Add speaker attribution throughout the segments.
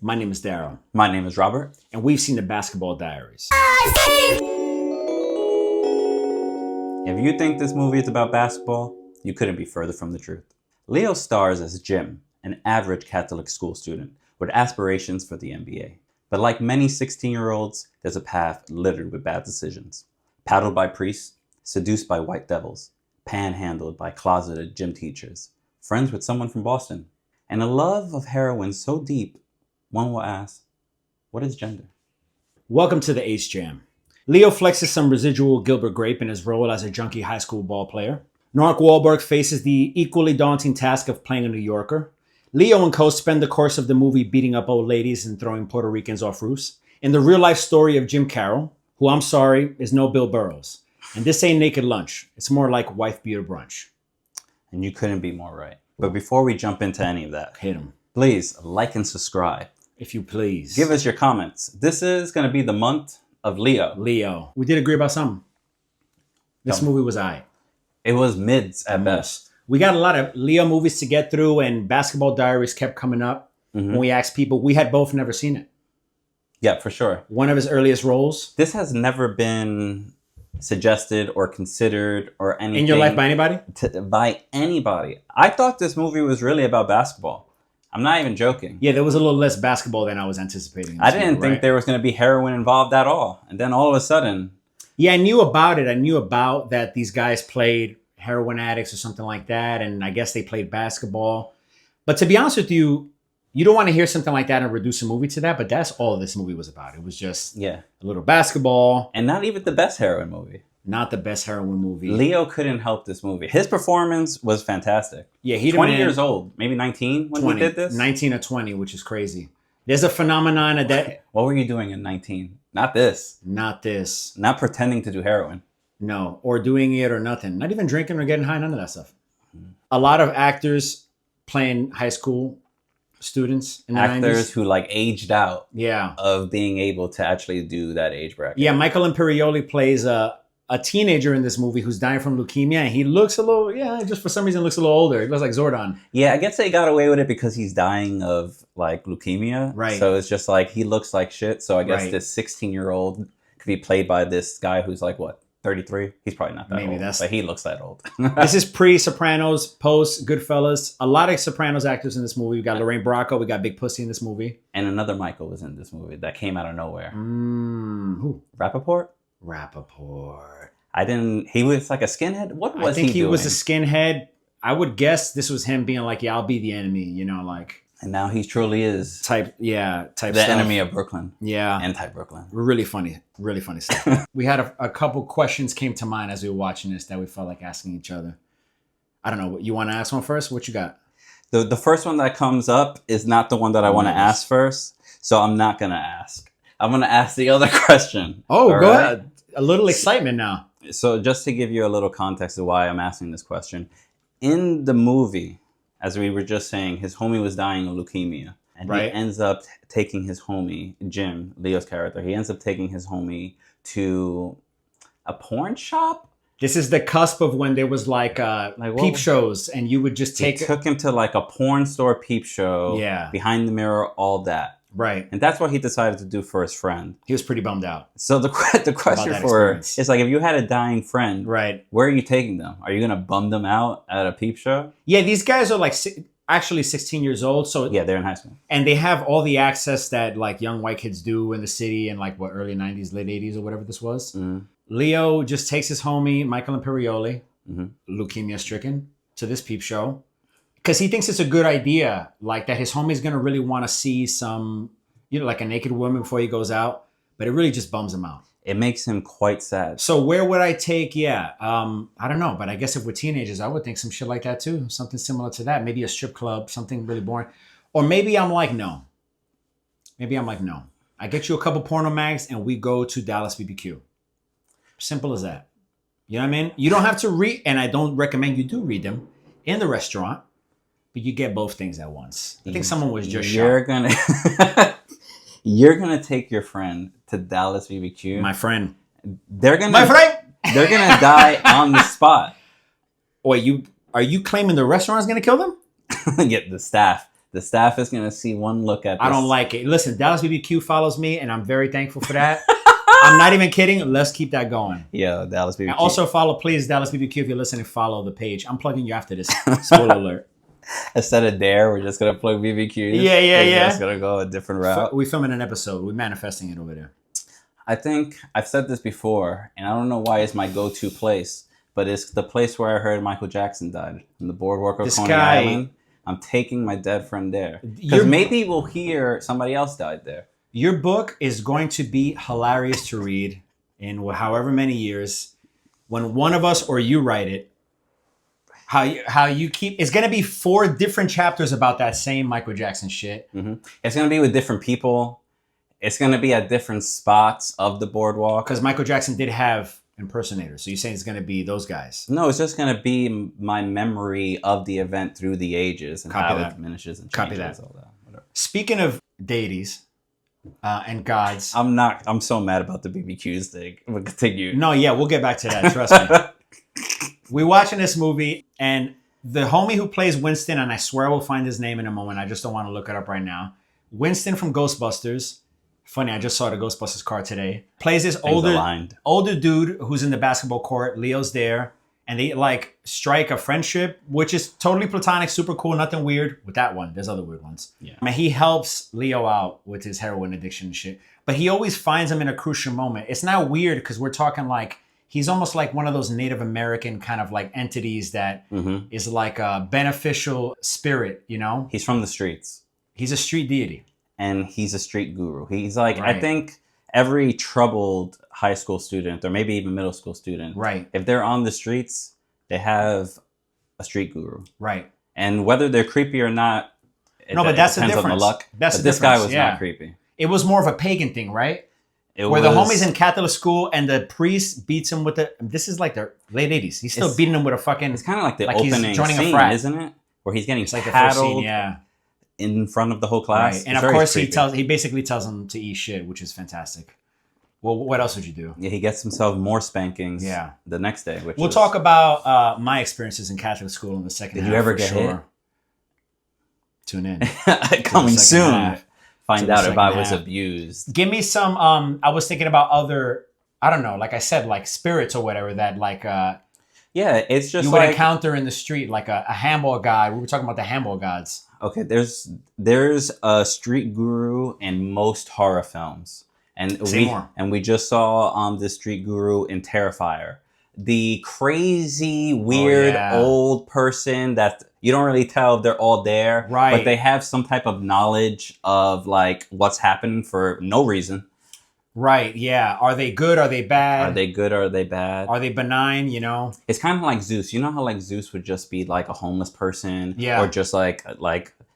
Speaker 1: My name is Daryl.
Speaker 2: My name is Robert.
Speaker 1: And we've seen the Basketball Diaries.
Speaker 2: If you think this movie is about basketball, you couldn't be further from the truth. Leo stars as Jim, an average Catholic school student with aspirations for the NBA. But like many 16-year-olds, there's a path littered with bad decisions. Paddled by priests, seduced by white devils, panhandled by closeted gym teachers, friends with someone from Boston, and a love of heroin so deep, one will ask, what is gender?
Speaker 1: Welcome to the Ace Jam. Leo flexes some residual Gilbert Grape in his role as a junkie high school ball player. Mark Wahlberg faces the equally daunting task of playing a New Yorker. Leo and co spend the course of the movie beating up old ladies and throwing Puerto Ricans off roofs. In the real life story of Jim Carroll, who I'm sorry is no Bill Burroughs. And this ain't Naked Lunch. It's more like wife beater brunch.
Speaker 2: And you couldn't be more right. But before we jump into any of that,
Speaker 1: Hit him.
Speaker 2: please like and subscribe.
Speaker 1: If you please.
Speaker 2: Give us your comments. This is going to be the month of Leo.
Speaker 1: Leo. We did agree about something. This movie was aight.
Speaker 2: It was mids at best.
Speaker 1: We got a lot of Leo movies to get through, and Basketball Diaries kept coming up. When we asked people, we had both never seen it.
Speaker 2: Yeah, for sure.
Speaker 1: One of his earliest roles.
Speaker 2: This has never been suggested or considered or anything.
Speaker 1: In your life by anybody?
Speaker 2: By anybody. I thought this movie was really about basketball. I'm not even joking.
Speaker 1: Yeah, there was a little less basketball than I was anticipating.
Speaker 2: I didn't think there was going to be heroin involved at all. And then all of a sudden...
Speaker 1: Yeah, I knew about it. I knew about that these guys played heroin addicts or something like that. And I guess they played basketball. But to be honest with you, you don't want to hear something like that and reduce a movie to that. But that's all this movie was about. It was just a little basketball.
Speaker 2: And not even the best heroin movie.
Speaker 1: Not the best heroin movie.
Speaker 2: Leo couldn't help this movie. His performance was fantastic.
Speaker 1: Yeah, he
Speaker 2: 20 years old, maybe 19 when
Speaker 1: 20,
Speaker 2: he did this?
Speaker 1: 19 or 20, which is crazy. There's a phenomenon of that.
Speaker 2: What were you doing at 19? Not this.
Speaker 1: Not this.
Speaker 2: Not pretending to do heroin.
Speaker 1: No, or doing it or nothing. Not even drinking or getting high, none of that stuff. A lot of actors playing high school students in the 90s.
Speaker 2: Actors who like aged out
Speaker 1: Yeah.
Speaker 2: of being able to actually do that age bracket.
Speaker 1: Yeah, Michael Imperioli plays a teenager in this movie who's dying from leukemia, and he looks a little, just for some reason looks a little older. He looks like Zordon.
Speaker 2: Yeah, I guess they got away with it because he's dying of like leukemia.
Speaker 1: Right.
Speaker 2: So it's just like he looks like shit. So I guess
Speaker 1: Right.
Speaker 2: this 16-year-old could be played by this guy who's like, what, 33? He's probably not that
Speaker 1: Maybe
Speaker 2: old,
Speaker 1: that's-
Speaker 2: but he looks that old.
Speaker 1: This is pre-Sopranos, post-Goodfellas. A lot of Sopranos actors in this movie. We got Lorraine Bracco. We got Big Pussy in this movie.
Speaker 2: And another Michael was in this movie that came out of nowhere.
Speaker 1: Who?
Speaker 2: Rappaport?
Speaker 1: Rappaport.
Speaker 2: He was like a skinhead? What was he doing?
Speaker 1: I think he was a skinhead. I would guess this was him being like, I'll be the enemy, like.
Speaker 2: And now he truly is
Speaker 1: type
Speaker 2: the
Speaker 1: stuff.
Speaker 2: enemy of Brooklyn.
Speaker 1: Yeah.
Speaker 2: Anti-Brooklyn.
Speaker 1: Really funny stuff. We had a couple questions came to mind as we were watching this that we felt like asking each other. I don't know. You want to ask one first? What you got?
Speaker 2: The first one that comes up is not the one that I want to ask first. So I'm not going to ask. I'm going to ask the other question.
Speaker 1: Oh, go ahead. A little excitement now.
Speaker 2: So just to give you a little context of why I'm asking this question. In the movie, as we were just saying, his homie was dying of leukemia. And he ends up taking his homie, Jim, Leo's character, he ends up taking his homie to a porn shop?
Speaker 1: This is the cusp of when there was like peep shows, and you would just take...
Speaker 2: He took him to like a porn store peep show.
Speaker 1: Yeah.
Speaker 2: Behind the mirror, all that.
Speaker 1: Right.
Speaker 2: And that's what he decided to do for his friend.
Speaker 1: He was pretty bummed out.
Speaker 2: So the question is like, if you had a dying friend, where are you taking them? Are you going to bum them out at a peep show?
Speaker 1: Yeah, these guys are like actually 16 years old. So
Speaker 2: yeah, they're in high school.
Speaker 1: And they have all the access that like young white kids do in the city in like early 90s, late 80s or whatever this was. Mm-hmm. Leo just takes his homie, Michael Imperioli, leukemia stricken, to this peep show. Because he thinks it's a good idea, like that his homie's going to really want to see some, like a naked woman before he goes out. But it really just bums him out.
Speaker 2: It makes him quite sad.
Speaker 1: So where would I take, I don't know. But I guess if we're teenagers, I would think some shit like that too. Something similar to that. Maybe a strip club, something really boring. Or maybe I'm like, no. I get you a couple porno mags and we go to Dallas BBQ. Simple as that. You know what I mean? You don't have to read, and I don't recommend you do read them in the restaurant. But you get both things at once. I think someone was just
Speaker 2: You're gonna take your friend to Dallas BBQ.
Speaker 1: My friend.
Speaker 2: They're gonna die on the spot.
Speaker 1: Wait, are you claiming the restaurant's gonna kill them?
Speaker 2: Get the staff. The staff is gonna see one look at this.
Speaker 1: I don't like it. Listen, Dallas BBQ follows me, and I'm very thankful for that. I'm not even kidding. Let's keep that going.
Speaker 2: Yeah, Dallas BBQ.
Speaker 1: And also follow, please, Dallas BBQ. If you're listening, follow the page. I'm plugging you after this. Spoiler alert.
Speaker 2: Instead of Dare, we're just gonna plug BBQ.
Speaker 1: Yeah.
Speaker 2: We're just gonna go a different route.
Speaker 1: We're filming an episode. We're manifesting it over there.
Speaker 2: I think I've said this before, and I don't know why it's my go-to place, but it's the place where I heard Michael Jackson died, in the boardwalk of Coney Island. I'm taking my dead friend there. Because maybe we'll hear somebody else died there.
Speaker 1: Your book is going to be hilarious to read in however many years. When one of us or you write it, how you keep... It's going to be 4 different chapters about that same Michael Jackson shit.
Speaker 2: Mm-hmm. It's going to be with different people. It's going to be at different spots of the boardwalk.
Speaker 1: Because Michael Jackson did have impersonators. So you're saying it's going to be those guys?
Speaker 2: No, it's just going to be my memory of the event through the ages and how it diminishes and changes.
Speaker 1: Copy that.
Speaker 2: All that. Whatever.
Speaker 1: Speaking of deities and gods...
Speaker 2: I'm so mad about the BBQs thing. We'll continue.
Speaker 1: No, yeah, we'll get back to that. Trust me. We're watching this movie, and the homie who plays Winston, and I swear we'll find his name in a moment. I just don't want to look it up right now. Winston from Ghostbusters. Funny, I just saw the Ghostbusters car today. Plays this older dude who's in the basketball court. Leo's there. And they like strike a friendship, which is totally platonic, super cool, nothing weird with that one. There's other weird ones.
Speaker 2: Yeah.
Speaker 1: I mean, he helps Leo out with his heroin addiction and shit. But he always finds him in a crucial moment. It's not weird because we're talking like, he's almost like one of those Native American kind of like entities that is like a beneficial spirit, you know?
Speaker 2: He's from the streets.
Speaker 1: He's a street deity.
Speaker 2: And he's a street guru. He's like, right. I think every troubled high school student or maybe even middle school student,
Speaker 1: right?
Speaker 2: If they're on the streets, they have a street guru.
Speaker 1: Right.
Speaker 2: And whether they're creepy or not,
Speaker 1: but that's the difference.
Speaker 2: On the luck.
Speaker 1: That's
Speaker 2: but this guy was not creepy.
Speaker 1: It was more of a pagan thing, right? The homie's in Catholic school and the priest beats him with this is like the late 80s. He's still beating him with a fucking...
Speaker 2: It's kind of like the opening scene, isn't it? Where he's getting
Speaker 1: like
Speaker 2: paddled in front of the whole class.
Speaker 1: Right. And of course he basically tells him to eat shit, which is fantastic. Well, what else would you do?
Speaker 2: Yeah, he gets himself more spankings the next day.
Speaker 1: We'll talk about my experiences in Catholic school in the second half.
Speaker 2: Did you ever get hit?
Speaker 1: Tune in.
Speaker 2: Coming soon. Find out if I was abused.
Speaker 1: Give me some, I was thinking about other, I don't know, like I said, like spirits or whatever that like...
Speaker 2: yeah, it's just
Speaker 1: you would encounter in the street, like a handball god. We were talking about the handball gods.
Speaker 2: Okay, there's a street guru in most horror films. And we just saw this street guru in Terrifier. The crazy, weird, old person that you don't really tell if they're all there.
Speaker 1: Right.
Speaker 2: But they have some type of knowledge of like what's happening for no reason.
Speaker 1: Right, yeah. Are they good? Are they bad?
Speaker 2: Are they good or are they bad?
Speaker 1: Are they benign, you know?
Speaker 2: It's kind of like Zeus. You know how like Zeus would just be like a homeless person?
Speaker 1: Yeah.
Speaker 2: Or just like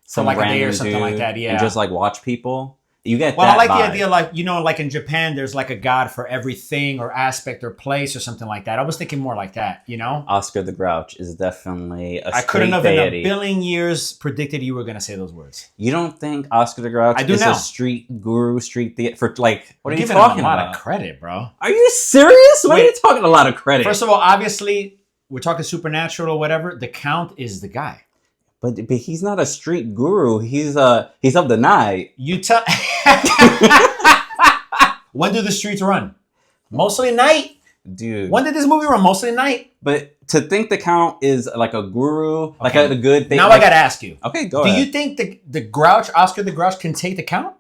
Speaker 2: some
Speaker 1: like
Speaker 2: random
Speaker 1: a day or something
Speaker 2: dude
Speaker 1: like that, yeah.
Speaker 2: And just like watch people? You get
Speaker 1: well,
Speaker 2: that
Speaker 1: I like
Speaker 2: vibe.
Speaker 1: the idea, like, you know, like in Japan, there's like a god for everything or aspect or place or something like that. I was thinking more like that, you know?
Speaker 2: Oscar the Grouch is definitely a
Speaker 1: I couldn't have in a billion years predicted you were going to say those words.
Speaker 2: You don't think Oscar the Grouch is a street guru, street theater for like, what are you talking about?
Speaker 1: Giving him a lot of credit, bro.
Speaker 2: Are you serious? Why are you talking a lot of credit?
Speaker 1: First of all, obviously, we're talking supernatural or whatever. The Count is the guy.
Speaker 2: But he's not a street guru. He's of the night.
Speaker 1: You tell. When do the streets run? Mostly at night.
Speaker 2: Dude.
Speaker 1: When did this movie run? Mostly at night.
Speaker 2: But to think the Count is like a guru, like a good thing.
Speaker 1: Now I gotta ask you.
Speaker 2: Okay, go ahead.
Speaker 1: Do you think the Grouch, Oscar the Grouch, can take the Count?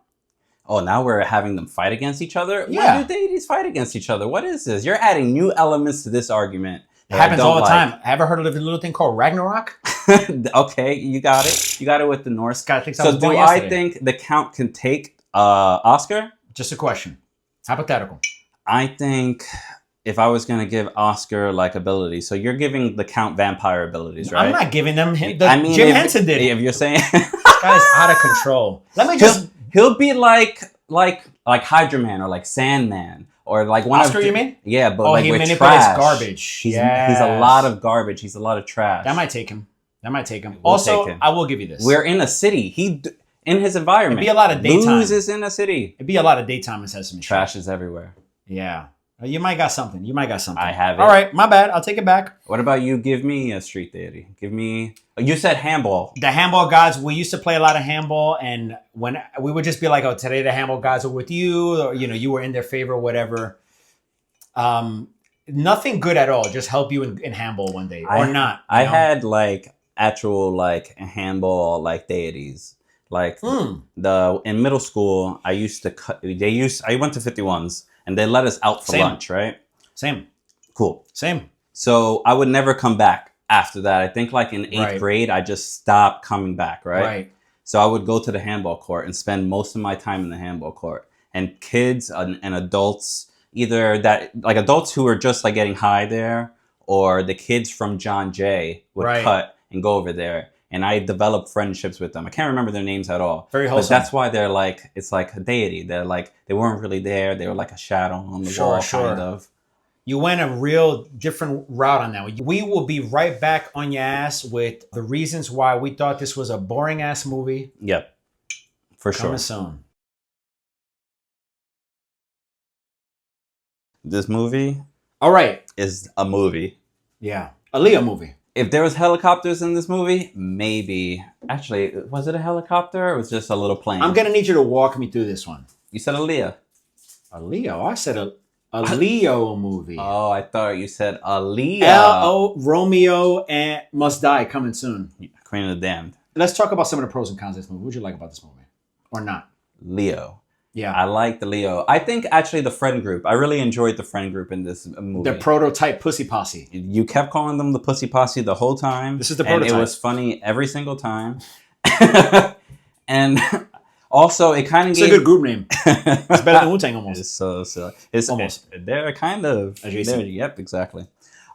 Speaker 2: Oh, now we're having them fight against each other?
Speaker 1: Yeah.
Speaker 2: Why do deities fight against each other? What is this? You're adding new elements to this argument.
Speaker 1: It happens all the time. Ever heard of a little thing called Ragnarok?
Speaker 2: Okay, you got it. You got it with the Norse.
Speaker 1: So do I
Speaker 2: think the Count can take Oscar?
Speaker 1: Just a question. Hypothetical.
Speaker 2: I think if I was going to give Oscar like abilities, so you're giving the Count vampire abilities, right?
Speaker 1: I'm not giving them. Jim Henson did it.
Speaker 2: If you're saying
Speaker 1: this guy's out of control. Let me just.
Speaker 2: He'll be like Hydra Man or like Sandman. Or like one
Speaker 1: Oscar, you mean?
Speaker 2: Yeah, but like
Speaker 1: he
Speaker 2: with
Speaker 1: manipulates
Speaker 2: trash.
Speaker 1: garbage.
Speaker 2: He's a lot of garbage. He's a lot of trash.
Speaker 1: That might take him. I will give you this.
Speaker 2: We're in a city. In his environment.
Speaker 1: It'd be a lot of daytime.
Speaker 2: Lose is in a city.
Speaker 1: It'd be a lot of daytime in Sesame Street.
Speaker 2: Trash is everywhere.
Speaker 1: Yeah. You might got something. You might got something.
Speaker 2: I have it.
Speaker 1: All right, my bad. I'll take it back.
Speaker 2: What about you? Give me a street deity. Give me... You said handball.
Speaker 1: The handball gods, we used to play a lot of handball, and when we would just be like, oh, today the handball gods are with you, or, you know, you were in their favor, whatever. Nothing good at all. Just help you in handball one day, or not.
Speaker 2: I had like actual like handball like deities. Like in middle school, I used to I went to 51s and they let us out for lunch, right?
Speaker 1: Same.
Speaker 2: Cool.
Speaker 1: Same.
Speaker 2: So I would never come back after that. I think like in 8th grade, I just stopped coming back, right?
Speaker 1: Right.
Speaker 2: So I would go to the handball court and spend most of my time in the handball court. And kids and adults, either that, like adults who were just like getting high there, or the kids from John Jay would cut and go over there. And I developed friendships with them. I can't remember their names at all.
Speaker 1: Very wholesome.
Speaker 2: But that's why they're like, it's like a deity. They're like, they weren't really there. They were like a shadow on the wall, kind of.
Speaker 1: You went a real different route on that. We will be right back on your ass with the reasons why we thought this was a boring ass movie.
Speaker 2: Yep. For sure.
Speaker 1: Coming soon.
Speaker 2: This movie,
Speaker 1: all right,
Speaker 2: is a movie.
Speaker 1: Yeah, a Leo movie.
Speaker 2: If there was helicopters in this movie, maybe. Actually, was it a helicopter or was it just a little plane?
Speaker 1: I'm gonna need you to walk me through this one.
Speaker 2: You said a Leo.
Speaker 1: A Leo? I said a Leo movie.
Speaker 2: Oh, I thought you said a Leo.
Speaker 1: L.O. Romeo and Must Die coming soon.
Speaker 2: Queen of the Damned.
Speaker 1: Let's talk about some of the pros and cons of this movie. What would you like about this movie, or not?
Speaker 2: Leo.
Speaker 1: Yeah,
Speaker 2: I like the Leo. I think actually the friend group. I really enjoyed the friend group in this movie.
Speaker 1: The prototype pussy posse.
Speaker 2: You kept calling them the pussy posse the whole time.
Speaker 1: This is the prototype.
Speaker 2: And it was funny every single time. And also, it kind of gave...
Speaker 1: It's a good group name. It's better than Wu-Tang almost.
Speaker 2: It's
Speaker 1: almost.
Speaker 2: They're kind of... Yep, exactly.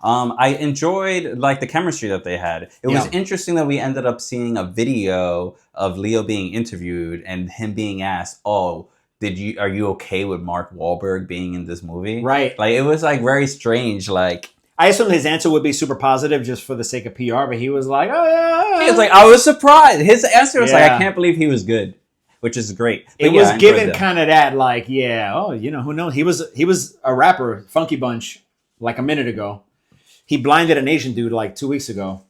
Speaker 2: I enjoyed like the chemistry that they had. It was interesting that we ended up seeing a video of Leo being interviewed and him being asked, "Oh, are you okay with Mark Wahlberg being in this movie?"
Speaker 1: Right.
Speaker 2: Like it was like very strange. Like
Speaker 1: I assumed his answer would be super positive just for the sake of PR, but he was like, "Oh yeah."
Speaker 2: He was like, I was surprised. His answer was like, I can't believe he was good, which is great. But
Speaker 1: it was given kind of that like, who knows? He was a rapper, Funky Bunch, like a minute ago. He blinded an Asian dude like 2 weeks ago.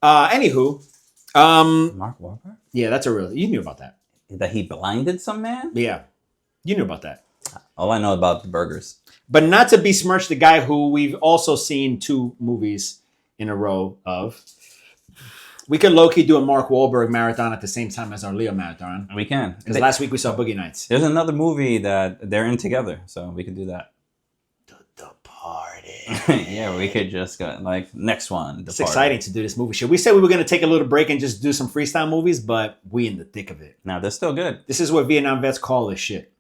Speaker 1: Anywho,
Speaker 2: Mark Wahlberg?
Speaker 1: Yeah, that's a real. You knew about that.
Speaker 2: That he blinded some man?
Speaker 1: Yeah, you knew about that.
Speaker 2: All I know about the burgers.
Speaker 1: But not to besmirch the guy who we've also seen 2 movies in a row of. We could low-key do a Mark Wahlberg marathon at the same time as our Leo marathon.
Speaker 2: We can.
Speaker 1: Because last week we saw Boogie Nights.
Speaker 2: There's another movie that they're in together, so we could do that.
Speaker 1: The party.
Speaker 2: Yeah, we could just go, like, next one.
Speaker 1: It's exciting to do this movie. Should we say we were going to take a little break and just do some freestyle movies, but we in the thick of it.
Speaker 2: Now, they're still good.
Speaker 1: This is what Vietnam vets call this shit.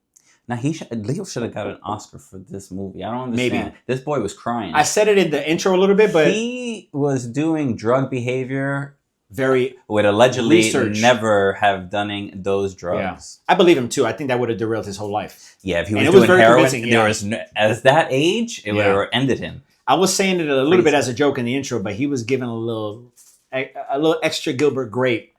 Speaker 2: Now, Leo should have got an Oscar for this movie. I don't understand. Maybe. This boy was crying.
Speaker 1: I said it in the intro a little bit, but...
Speaker 2: He was doing drug behavior...
Speaker 1: Very
Speaker 2: would allegedly
Speaker 1: research.
Speaker 2: Never have done those drugs.
Speaker 1: Yeah. I believe him too. I think that would have derailed his whole life.
Speaker 2: Yeah, if he was doing heroin, there was at that age, it would have ended him.
Speaker 1: I was saying it a little bit as a joke in the intro, but he was given a little extra Gilbert Grape.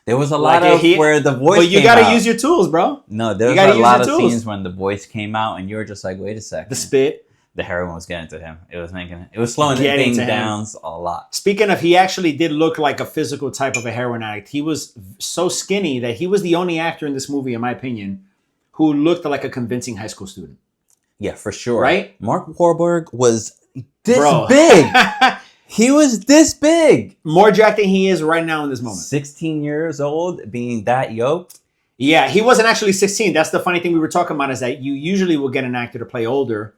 Speaker 2: There was a lot of where the voice.
Speaker 1: But you got to use your tools, bro.
Speaker 2: No, there was a lot of scenes when the voice came out, and you were just like, "Wait a second."
Speaker 1: The spit.
Speaker 2: The heroin was getting to him. It was slowing things down a lot.
Speaker 1: Speaking of, he actually did look like a physical type of a heroin addict. He was so skinny that he was the only actor in this movie, in my opinion, who looked like a convincing high school student.
Speaker 2: Yeah, for sure.
Speaker 1: Right?
Speaker 2: Mark Wahlberg was this big. He was this big.
Speaker 1: More jacked than he is right now in this moment.
Speaker 2: 16 years old, being that yoked.
Speaker 1: Yeah, he wasn't actually 16. That's the funny thing we were talking about, is that you usually will get an actor to play older.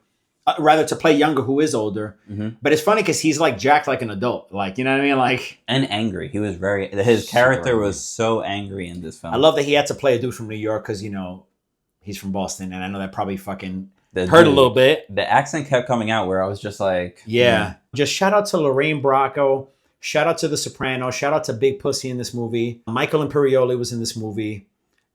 Speaker 1: Rather to play younger who is older. Mm-hmm. But it's funny because he's like jacked like an adult. Like, you know what I mean? Like,
Speaker 2: and angry. He was his character was so angry in this film.
Speaker 1: I love that he had to play a dude from New York because, he's from Boston. And I know that probably fucking hurt a little bit.
Speaker 2: The accent kept coming out where I was just like...
Speaker 1: Yeah. Just shout out to Lorraine Bracco. Shout out to The Sopranos. Shout out to Big Pussy in this movie. Michael Imperioli was in this movie.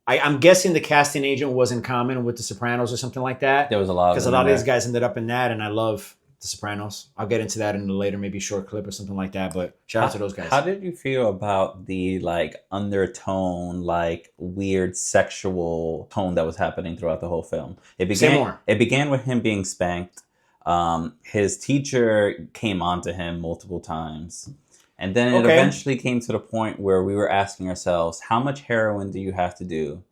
Speaker 1: I'm guessing the casting agent was in common with The Sopranos or something like that.
Speaker 2: There was a lot of
Speaker 1: because a lot of these guys ended up in that, and I love The Sopranos. I'll get into that in a later, maybe short clip or something like that. But shout out to those guys.
Speaker 2: How did you feel about the like undertone, like weird sexual tone that was happening throughout the whole film?
Speaker 1: Say more.
Speaker 2: It began with him being spanked. His teacher came on to him multiple times. And then it eventually came to the point where we were asking ourselves, how much heroin do you have to do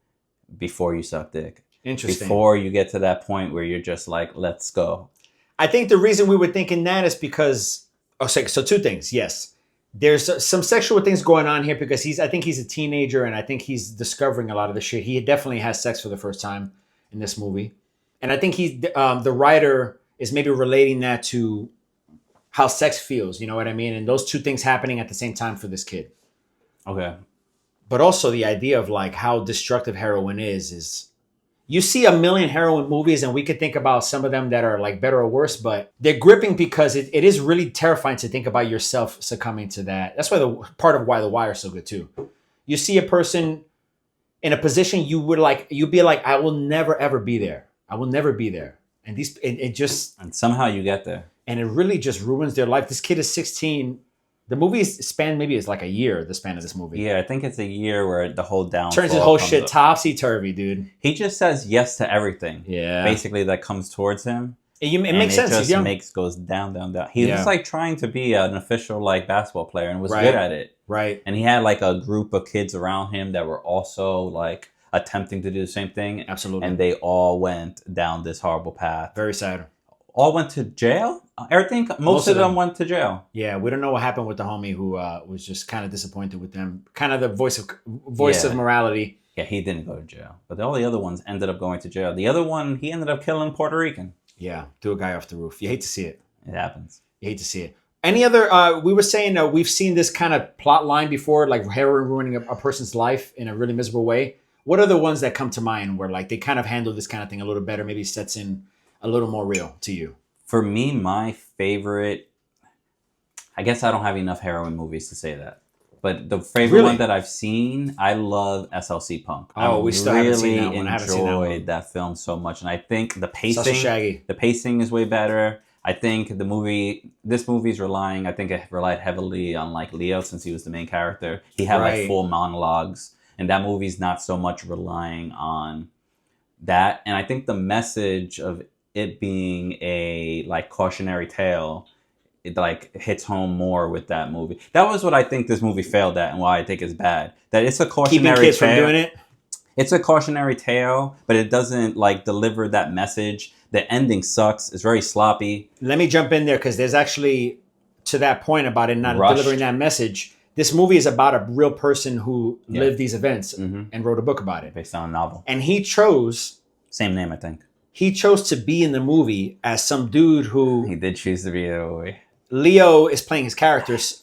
Speaker 2: before you suck dick?
Speaker 1: Interesting.
Speaker 2: Before you get to that point where you're just like, let's go.
Speaker 1: I think the reason we were thinking that is because, so two things. Yes, there's some sexual things going on here because I think he's a teenager and I think he's discovering a lot of the shit. He definitely has sex for the first time in this movie. And I think the writer is maybe relating that to how sex feels, you know what I mean? And those two things happening at the same time for this kid.
Speaker 2: Okay.
Speaker 1: But also the idea of like how destructive heroin is you see a million heroin movies and we could think about some of them that are like better or worse, but they're gripping because it is really terrifying to think about yourself succumbing to that. That's why part of why The Wire is so good too. You see a person in a position you'd be like, I will never ever be there. I will never be there. And and
Speaker 2: somehow you get there.
Speaker 1: And it really just ruins their life. This kid is 16. The movie span maybe is like a year, the span of this movie.
Speaker 2: Yeah, I think it's a year where the whole downfall
Speaker 1: turns his whole shit topsy-turvy, dude.
Speaker 2: He just says yes to everything.
Speaker 1: Yeah.
Speaker 2: Basically, that comes towards him.
Speaker 1: It makes sense.
Speaker 2: It just goes down, down, down. He was like trying to be an official like basketball player and was good at it.
Speaker 1: Right.
Speaker 2: And he had like a group of kids around him that were also like attempting to do the same thing.
Speaker 1: Absolutely.
Speaker 2: And they all went down this horrible path.
Speaker 1: Very sad.
Speaker 2: All went to jail? I think most of them went to jail.
Speaker 1: Yeah, we don't know what happened with the homie who was just kind of disappointed with them. Kind of the voice of morality.
Speaker 2: Yeah, he didn't go to jail. But all the other ones ended up going to jail. The other one, he ended up killing a Puerto Rican.
Speaker 1: Yeah, threw a guy off the roof. You hate to see it.
Speaker 2: It happens.
Speaker 1: You hate to see it. Any other, we were saying we've seen this kind of plot line before, like heroin ruining a person's life in a really miserable way. What are the ones that come to mind where like they kind of handle this kind of thing a little better, maybe sets in a little more real to you?
Speaker 2: For me, my favorite, I guess I don't have enough heroin movies to say that. But the favorite one that I've seen, I love SLC Punk.
Speaker 1: We still haven't seen that one. I haven't seen that one.
Speaker 2: Enjoyed that film so much. And I think the
Speaker 1: Shaggy.
Speaker 2: pacing is way better. I think this movie's relying, I think it relied heavily on like Leo since he was the main character. He had like full monologues. And that movie's not so much relying on that. And I think the message of it being a like cautionary tale, it like hits home more with that movie. That was what I think this movie failed at and why I think it's bad. That it's a cautionary
Speaker 1: keeping kids
Speaker 2: tale.
Speaker 1: from doing it?
Speaker 2: It's a cautionary tale, but it doesn't like deliver that message. The ending sucks. It's very sloppy.
Speaker 1: Let me jump in there because there's actually, to that point about it not delivering that message, this movie is about a real person who lived these events and wrote a book about it.
Speaker 2: Based on a novel.
Speaker 1: And he chose...
Speaker 2: Same name, I think.
Speaker 1: He chose to be in the movie as some dude who...
Speaker 2: He did choose to be in the movie.
Speaker 1: Leo is playing his characters.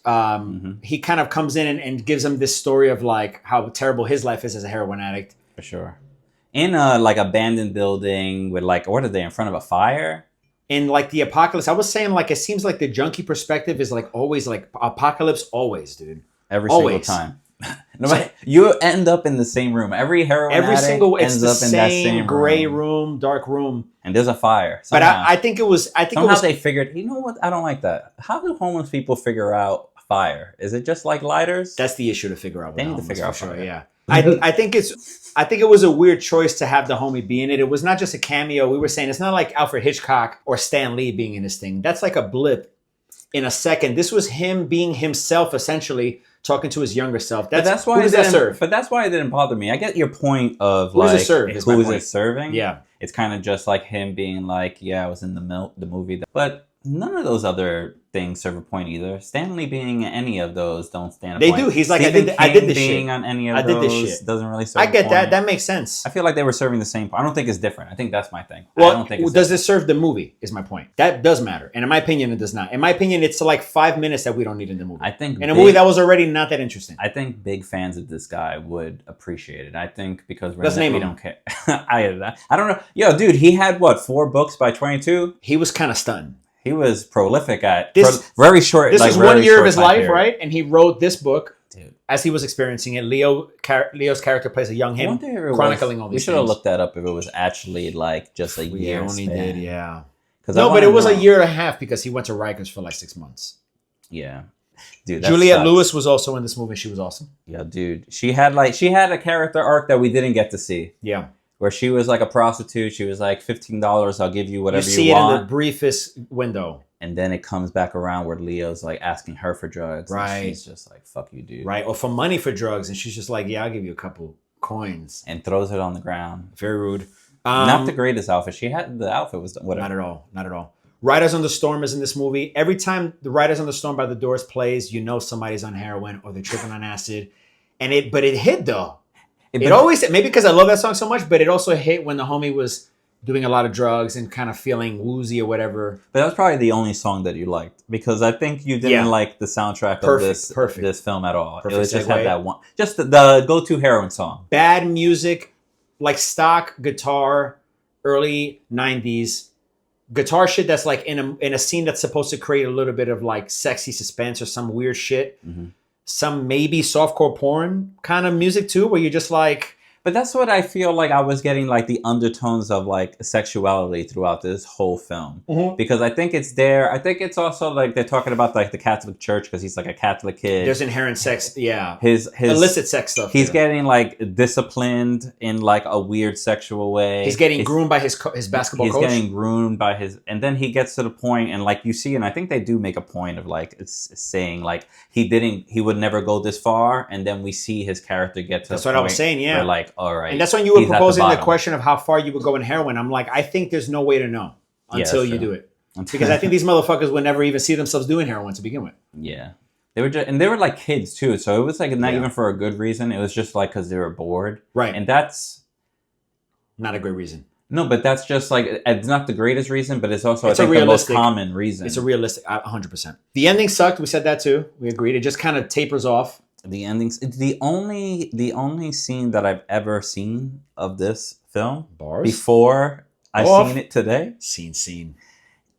Speaker 1: He kind of comes in and gives him this story of like how terrible his life is as a heroin addict.
Speaker 2: For sure. In a like abandoned building with like, what are they, in front of a fire?
Speaker 1: In like the apocalypse, I was saying like it seems like the junkie perspective is like always like apocalypse always, dude.
Speaker 2: Every single time. You end up in the same room. Every heroin addict ends up in that same
Speaker 1: gray room, dark room.
Speaker 2: And there's a fire.
Speaker 1: Somehow. But I think it was...
Speaker 2: they figured, you know what? I don't like that. How do homeless people figure out fire? Is it just like lighters?
Speaker 1: That's the issue to figure out.
Speaker 2: They need to figure out fire.
Speaker 1: Sure, yeah. I think it was a weird choice to have the homie be in it. It was not just a cameo. We were saying it's not like Alfred Hitchcock or Stan Lee being in this thing. That's like a blip in a second. This was him being himself, essentially talking to his younger self. That's why. Who does that serve?
Speaker 2: But that's why it didn't bother me. I get your point of
Speaker 1: who
Speaker 2: like
Speaker 1: does it serve,
Speaker 2: who is it serving?
Speaker 1: Yeah,
Speaker 2: it's kind of just like him being like, yeah, I was in the movie, but none of those other things serve a point either. Stanley being any of those don't stand a point.
Speaker 1: They do. He's like, I did this
Speaker 2: being
Speaker 1: shit.
Speaker 2: on any of those doesn't really serve
Speaker 1: I get
Speaker 2: a point.
Speaker 1: that. That makes sense.
Speaker 2: I feel like they were serving the same point. I don't think it's different. I think that's my thing.
Speaker 1: Well,
Speaker 2: I don't think
Speaker 1: does this serve the movie is my point. That does matter. And in my opinion, it does not. In my opinion, it's like 5 minutes that we don't need in the movie.
Speaker 2: I think
Speaker 1: in a movie that was already not that interesting.
Speaker 2: I think big fans of this guy would appreciate it. I think because we don't care. I don't know. Yo, dude, he had 4 books by 22?
Speaker 1: He was kind of stunned.
Speaker 2: He was prolific at very short.
Speaker 1: This is 1 year of his life, right? And he wrote this book as he was experiencing it. Leo's character plays a young him, chronicling all these things.
Speaker 2: We should have looked that up if it was actually like just a year.
Speaker 1: We only did, yeah. No, but it was a year and a half because he went to Rikers for like 6 months.
Speaker 2: Yeah. Dude, that
Speaker 1: Juliette
Speaker 2: sucks.
Speaker 1: Lewis was also in this movie. She was awesome.
Speaker 2: Yeah, dude. She had a character arc that we didn't get to see.
Speaker 1: Yeah.
Speaker 2: Where she was like a prostitute. She was like, $15, I'll give you whatever you want.
Speaker 1: You see it in the briefest window.
Speaker 2: And then it comes back around where Leo's like asking her for drugs.
Speaker 1: Right.
Speaker 2: And she's just like, fuck you, dude.
Speaker 1: Right. Or for money for drugs. And she's just like, yeah, I'll give you a couple coins.
Speaker 2: And throws it on the ground.
Speaker 1: Very rude.
Speaker 2: Not the greatest outfit. The outfit was whatever.
Speaker 1: Not at all. Not at all. Riders on the Storm is in this movie. Every time the Riders on the Storm by the Doors plays, you know somebody's on heroin or they're tripping on acid. But it hit though. It always, maybe because I love that song so much, but it also hit when the homie was doing a lot of drugs and kind of feeling woozy or whatever.
Speaker 2: But that's probably the only song that you liked, because I think you didn't like the soundtrack of this film at all.
Speaker 1: Perfect
Speaker 2: It was just
Speaker 1: segue.
Speaker 2: had that one, just the go-to heroin song.
Speaker 1: Bad music, like stock guitar, early 90s. Guitar shit that's like in a scene that's supposed to create a little bit of like sexy suspense or some weird shit.
Speaker 2: Mm-hmm.
Speaker 1: Some maybe softcore porn kind of music too, where you're just like...
Speaker 2: But that's what I feel like I was getting, like the undertones of like sexuality throughout this whole film.
Speaker 1: Mm-hmm.
Speaker 2: Because I think it's there. I think it's also like they're talking about like the Catholic Church, because he's like a Catholic kid.
Speaker 1: There's inherent sex, yeah.
Speaker 2: His
Speaker 1: illicit sex stuff.
Speaker 2: He's getting like disciplined in like a weird sexual way.
Speaker 1: He's getting groomed by his basketball coach.
Speaker 2: He's getting groomed by his, and then he gets to the point, and like you see, and I think they do make a point of like it's saying like he would never go this far, and then we see his character get to.
Speaker 1: That's what I was saying. Yeah.
Speaker 2: Where like, all right,
Speaker 1: and that's when you were proposing the
Speaker 2: bottom.
Speaker 1: question of how far you would go in heroin. I'm like, I think there's no way to know until you do it, because I think these motherfuckers would never even see themselves doing heroin to begin with.
Speaker 2: Yeah. They were like kids too, so it was like not even for a good reason. It was just like because they were bored,
Speaker 1: right?
Speaker 2: And that's
Speaker 1: not a great reason.
Speaker 2: No, but that's just like it's not the greatest reason, but it's also I think the most common reason.
Speaker 1: It's a realistic, 100%. The ending sucked. We said that too. We agreed. It just kind of tapers off.
Speaker 2: The endings. It's the only scene that I've ever seen of this film before I seen it today.
Speaker 1: Scene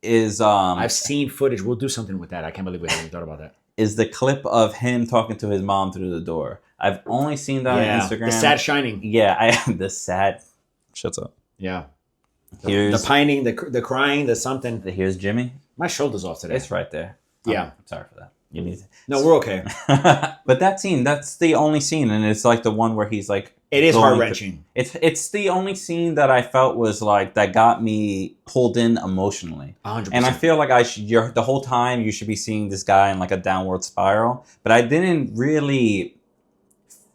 Speaker 2: is
Speaker 1: I've seen footage. We'll do something with that. I can't believe we haven't thought about that.
Speaker 2: Is the clip of him talking to his mom through the door. I've only seen that on Instagram.
Speaker 1: The sad shining.
Speaker 2: Yeah, the sad. Shuts up.
Speaker 1: Yeah.
Speaker 2: Here's
Speaker 1: the pining, the crying, the something.
Speaker 2: Here's Jimmy.
Speaker 1: My shoulder's off today.
Speaker 2: It's right there.
Speaker 1: Yeah.
Speaker 2: I'm sorry for that. You need to...
Speaker 1: No, we're okay.
Speaker 2: But that scene, that's the only scene, and it's like the one where he's like...
Speaker 1: It is heart-wrenching.
Speaker 2: It's the only scene that I felt was like, that got me pulled in emotionally.
Speaker 1: 100%.
Speaker 2: And I feel like the whole time you should be seeing this guy in like a downward spiral, but I didn't really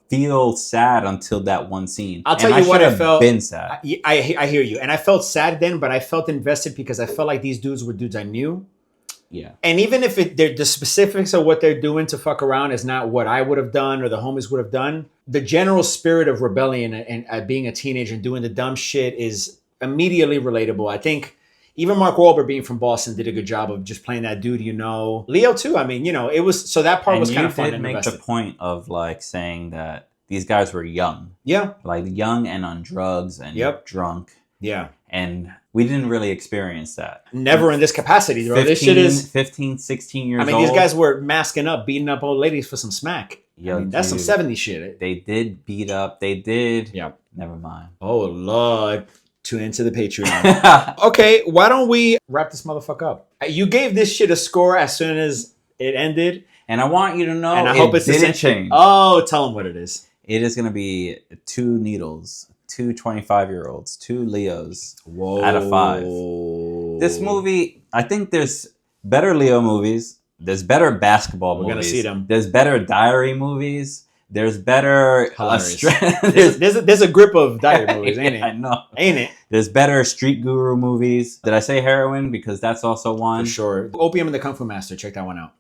Speaker 2: feel sad until that one scene.
Speaker 1: I'll tell you what I felt.
Speaker 2: Been sad.
Speaker 1: I hear you. And I felt sad then, but I felt invested because I felt like these dudes were dudes I knew.
Speaker 2: Yeah.
Speaker 1: And even if the specifics of what they're doing to fuck around is not what I would have done or the homies would have done, the general spirit of rebellion and being a teenager and doing the dumb shit is immediately relatable. I think even Mark Wahlberg, being from Boston, did a good job of just playing that dude, you know. Leo too. I mean, you know, it was, so that part was kind of fun.
Speaker 2: And you did make the point of like saying that these guys were young.
Speaker 1: Yeah.
Speaker 2: Like young and on drugs and drunk.
Speaker 1: Yeah.
Speaker 2: And we didn't really experience that.
Speaker 1: Never in this capacity, bro.
Speaker 2: 15,
Speaker 1: This shit is
Speaker 2: 15, 16 years old.
Speaker 1: I mean, these guys were masking up, beating up old ladies for some smack.
Speaker 2: Yo,
Speaker 1: I mean, that's some 70s shit.
Speaker 2: They did beat up. They did.
Speaker 1: Yeah.
Speaker 2: Never mind.
Speaker 1: Oh, Lord. Tune into the Patreon. Okay, why don't we wrap this motherfucker up? You gave this shit a score as soon as it ended.
Speaker 2: And I want you to know
Speaker 1: and I hope it's
Speaker 2: didn't change.
Speaker 1: Oh, tell them what it is.
Speaker 2: It is going to be 2 needles, 2 25-year-olds, 2 Leos out of 5. This movie, I think there's better Leo movies. There's better basketball movies.
Speaker 1: We're going to see them.
Speaker 2: There's better diary movies. There's better...
Speaker 1: there's a grip of diary movies, ain't it?
Speaker 2: I know.
Speaker 1: Ain't it?
Speaker 2: There's better Street Guru movies. Did I say heroin? Because that's also one.
Speaker 1: For sure. Opium and the Kung Fu Master. Check that one out.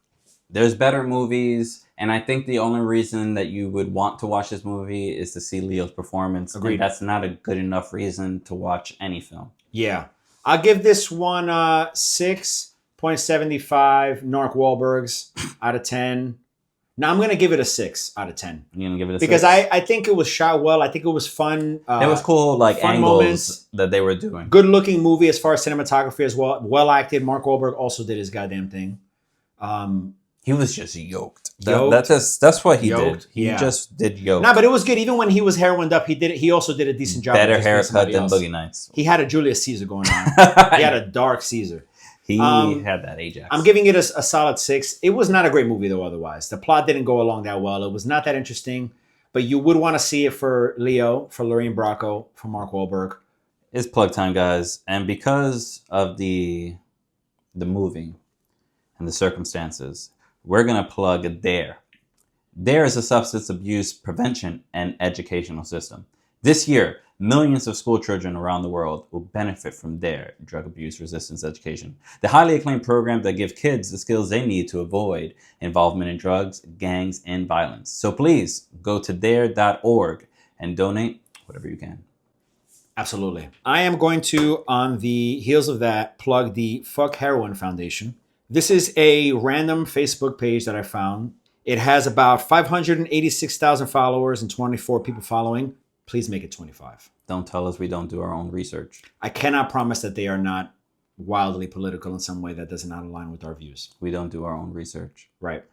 Speaker 2: There's better movies. And I think the only reason that you would want to watch this movie is to see Leo's performance.
Speaker 1: Agreed.
Speaker 2: And that's not a good enough reason to watch any film.
Speaker 1: Yeah. I'll give this one 6.75 Narc Wahlbergs out of 10. Now I'm going to give it a 6 out of 10.
Speaker 2: You're going to give it a 6?
Speaker 1: Because I think it was shot well. I think it was fun.
Speaker 2: It was cool, like,
Speaker 1: fun
Speaker 2: angles
Speaker 1: moments.
Speaker 2: that they were doing.
Speaker 1: Good looking movie as far as cinematography as well. Well acted. Mark Wahlberg also did his goddamn thing.
Speaker 2: He was just yoked.
Speaker 1: Yoked.
Speaker 2: That's what he
Speaker 1: Yoked,
Speaker 2: did. He
Speaker 1: yeah.
Speaker 2: just did yoked.
Speaker 1: Nah, but it was good. Even when he was heroined up, he also did a decent job.
Speaker 2: Better
Speaker 1: of just being
Speaker 2: haircut
Speaker 1: somebody
Speaker 2: than
Speaker 1: else.
Speaker 2: Boogie Nights.
Speaker 1: He had a Julius Caesar going on. He had a dark Caesar.
Speaker 2: He had that Ajax.
Speaker 1: I'm giving it a solid 6. It was not a great movie, though, otherwise. The plot didn't go along that well. It was not that interesting. But you would want to see it for Leo, for Lorraine Bracco, for Mark Wahlberg.
Speaker 2: It's plug time, guys. And because of the movie and the circumstances, we're going to plug DARE. DARE is a substance abuse prevention and educational system. This year, millions of school children around the world will benefit from DARE, drug abuse resistance education, the highly acclaimed program that gives kids the skills they need to avoid involvement in drugs, gangs, and violence. So please go to dare.org and donate whatever you can.
Speaker 1: Absolutely. I am going to, on the heels of that, plug the Fuck Heroin Foundation. This is a random Facebook page that I found. It has about 586,000 followers and 24 people following. Please make it 25.
Speaker 2: Don't tell us we don't do our own research.
Speaker 1: I cannot promise that they are not wildly political in some way that does not align with our views.
Speaker 2: We don't do our own research.
Speaker 1: Right.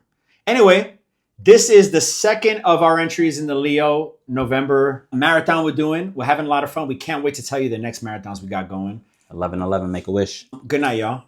Speaker 1: Anyway, this is the second of our entries in the Leo November marathon we're doing. We're having a lot of fun. We can't wait to tell you the next marathons we got going.
Speaker 2: 11/11, make a wish.
Speaker 1: Good night, y'all.